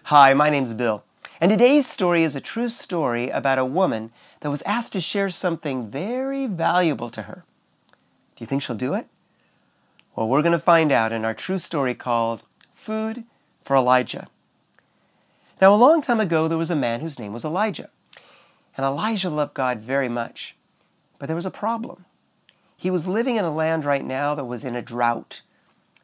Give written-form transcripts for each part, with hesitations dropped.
Hi, my name's Bill, and today's story is a true story about a woman that was asked to share something very valuable to her. Do you think she'll do it? Well, we're going to find out in our true story called Food for Elijah. Now, a long time ago, there was a man whose name was Elijah, and Elijah loved God very much, but there was a problem. He was living in a land right now that was in a drought.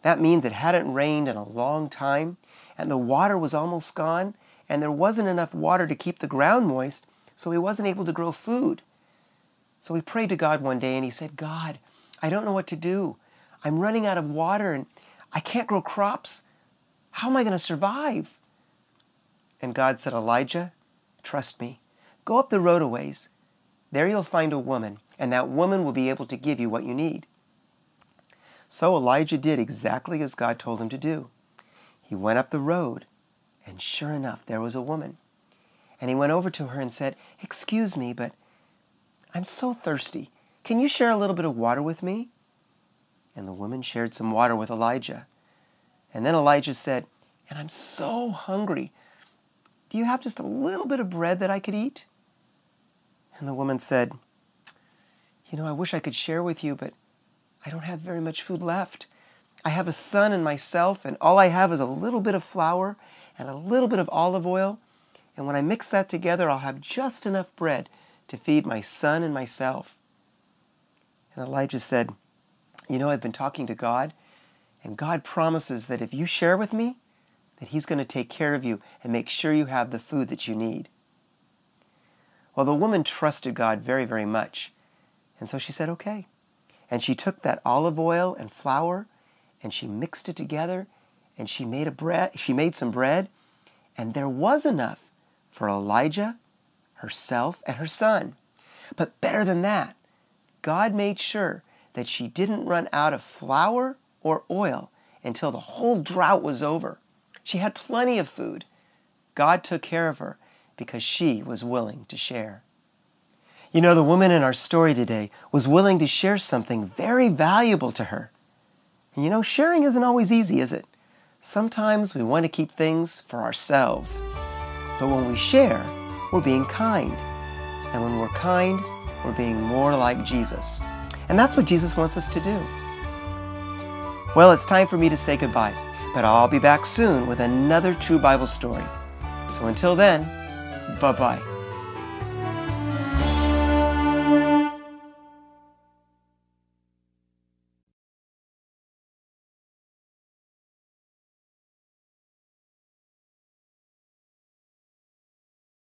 That means it hadn't rained in a long time, and the water was almost gone, and there wasn't enough water to keep the ground moist, so he wasn't able to grow food. So he prayed to God one day, and he said, God, I don't know what to do. I'm running out of water, and I can't grow crops. How am I going to survive? And God said, Elijah, trust me. Go up the road a ways. There you'll find a woman, and that woman will be able to give you what you need. So Elijah did exactly as God told him to do. He went up the road, and sure enough, there was a woman. And he went over to her and said, Excuse me, but I'm so thirsty. Can you share a little bit of water with me? And the woman shared some water with Elijah. And then Elijah said, And I'm so hungry. Do you have just a little bit of bread that I could eat? And the woman said, I wish I could share with you, but I don't have very much food left. I have a son and myself, and all I have is a little bit of flour and a little bit of olive oil. And when I mix that together, I'll have just enough bread to feed my son and myself. And Elijah said, I've been talking to God, and God promises that if you share with me, that He's going to take care of you and make sure you have the food that you need. Well, the woman trusted God very, very much. And so she said, okay. And she took that olive oil and flour, and she mixed it together, and she made some bread, and there was enough for Elijah, herself, and her son. But better than that, God made sure that she didn't run out of flour or oil until the whole drought was over. She had plenty of food. God took care of her because she was willing to share. The woman in our story today was willing to share something very valuable to her. And sharing isn't always easy, is it? Sometimes we want to keep things for ourselves. But when we share, we're being kind. And when we're kind, we're being more like Jesus. And that's what Jesus wants us to do. Well, it's time for me to say goodbye, but I'll be back soon with another true Bible story. So until then, bye-bye.